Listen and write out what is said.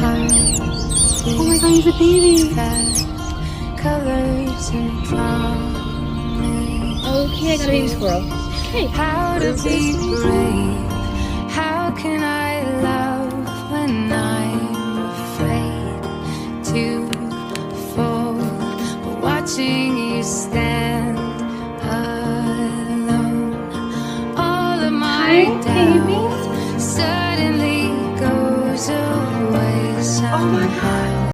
Oh my god, he's a baby. Colors and promise. Okay, I got a baby squirrel. Okay. How to be brave? How can I love when I'm afraid to fall? But watching you stand alone, all of my Hi, baby.